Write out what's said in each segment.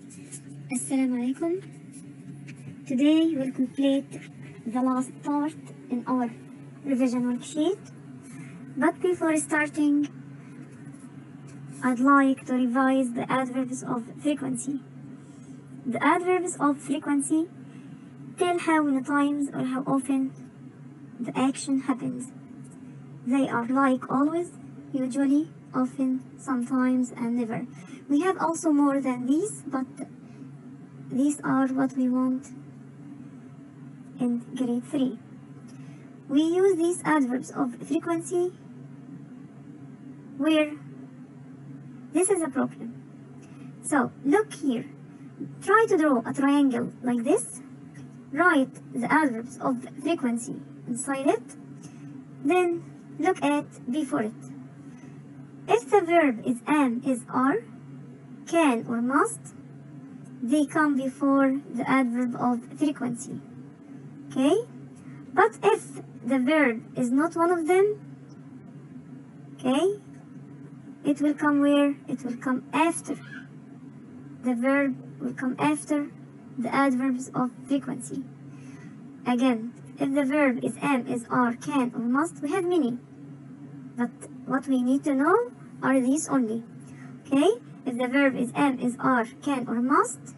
Assalamu alaikum. Today we'll complete the last part in our revision worksheet. But before starting, I'd like to revise the adverbs of frequency. The adverbs of frequency tell how many times or how often the action happens. They are like always, usually, often, sometimes, and never. We have also more than these, but these are what we want in grade 3. We use these adverbs of frequency where this is a problem. So look here. Try to draw a triangle like this. Write the adverbs of frequency inside it. Then look at before it. If the verb is am, is, are, can or must, they come before the adverb of frequency. Okay? But if the verb is not one of them, okay, it will come where? It will come after. The verb will come after the adverbs of frequency. Again, if the verb is am, is, are, can, or must, we have many. But what we need to know are these only. Okay? If the verb is am, is, are, can, or must,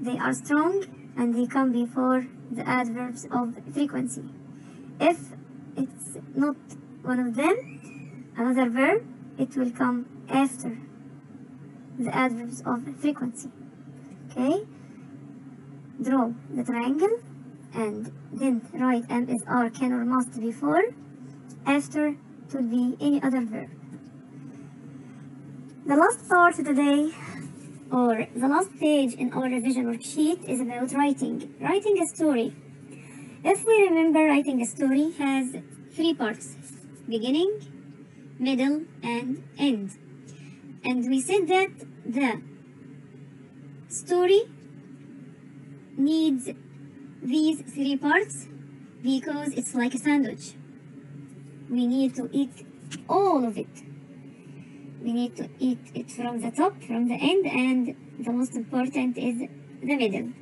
they are strong and they come before the adverbs of frequency. If it's not one of them, another verb, it will come after the adverbs of frequency. Okay? Draw the triangle and then write am, is, are, can, or must before. After it will be any other verb. The last part today, or the last page in our revision worksheet, is about writing a story. If we remember, writing a story has 3 parts: beginning, middle, and end. And we said that the story needs these 3 parts because it's like a sandwich. We need to eat all of it. We need to eat it from the top, from the end, and the most important is the middle.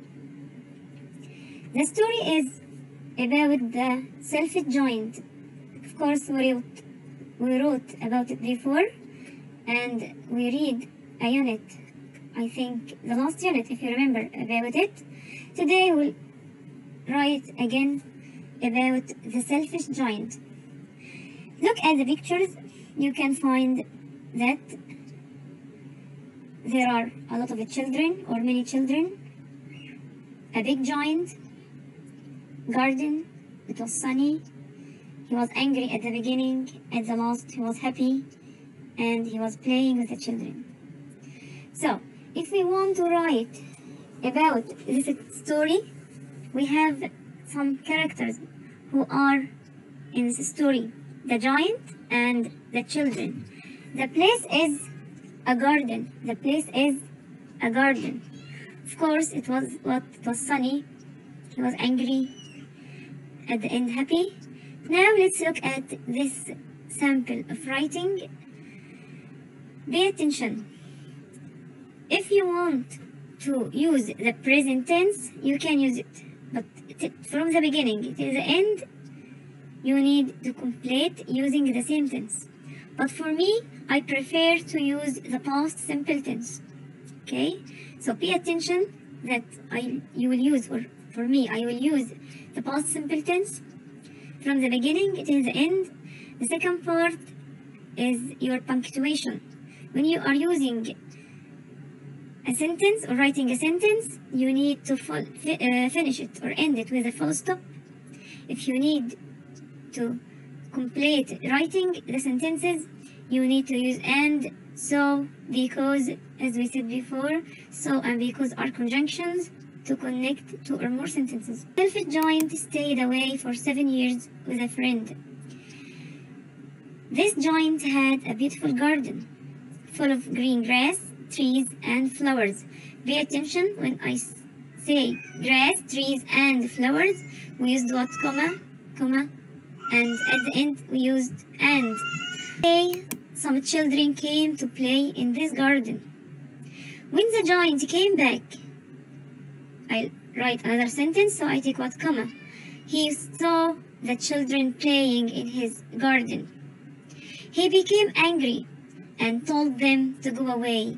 The story is about the self-joint. Of course, we wrote about it before, and we read a unit, I think the last unit, if you remember, about it. Today we'll write again about the self-joint. Look at the pictures. You can find that there are a lot of children or many children, a big giant, garden, it was sunny, he was angry at the beginning, at the last he was happy, and he was playing with the children. So, if we want to write about this story, we have some characters who are in this story, the giant and the children. The place is a garden. The place is a garden. Of course, it was sunny. He was angry. At the end, happy. Now let's look at this sample of writing. Pay attention. If you want to use the present tense, you can use it. But from the beginning till the end, you need to complete using the same tense. But for me, I prefer to use the past simple tense. Okay? So pay attention that you will use, or for me, I will use the past simple tense from the beginning till the end. The second part is your punctuation. When you are using a sentence or writing a sentence, you need to finish it or end it with a full stop. If you need to complete writing the sentences, you need to use and, so, because, as we said before, so and because are conjunctions to connect 2 or more sentences. Self-joint stayed away for 7 years with a friend. This giant had a beautiful garden full of green grass, trees, and flowers. Pay attention when I say grass, trees, and flowers. We used what? Comma, and at the end we used and. Some children came to play in this garden. When the giant came back, I write another sentence, so I take what comma. He saw the children playing in his garden. He became angry and told them to go away.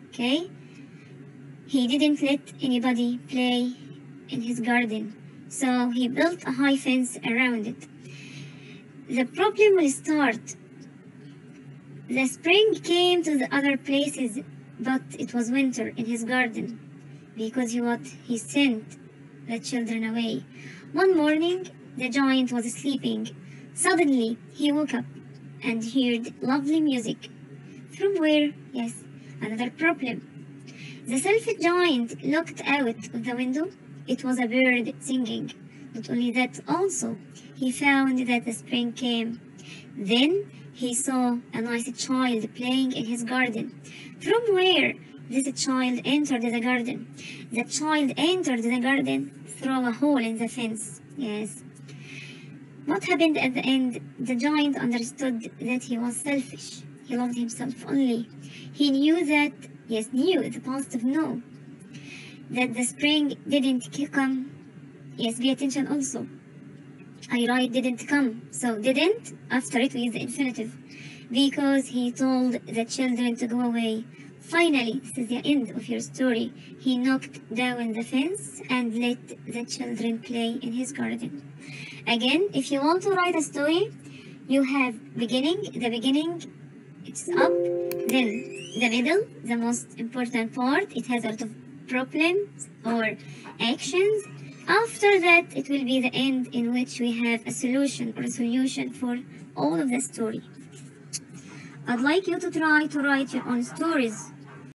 Okay? He didn't let anybody play in his garden, so he built a high fence around it. The problem will start. The spring came to the other places, but it was winter in his garden because he sent the children away. One morning, the giant was sleeping. Suddenly, he woke up and heard lovely music. From where? Yes, another problem. The selfish giant looked out of the window. It was a bird singing. Not only that, also, he found that the spring came. Then he saw a nice child playing in his garden. From where? This child entered the garden. The child entered the garden through a hole in the fence. Yes. What happened at the end? The giant understood that he was selfish. He loved himself only. He knew that, knew the positive no. That the spring didn't come. Yes, pay attention also. I write didn't come. So didn't, after it we use the infinitive. Because he told the children to go away. Finally, this is the end of your story. He knocked down the fence and let the children play in his garden. Again, if you want to write a story, you have beginning, the beginning, it's up, then the middle, the most important part, it has a lot of problems or actions. After that, it will be the end in which we have a solution or a solution for all of the story. I'd like you to try to write your own stories.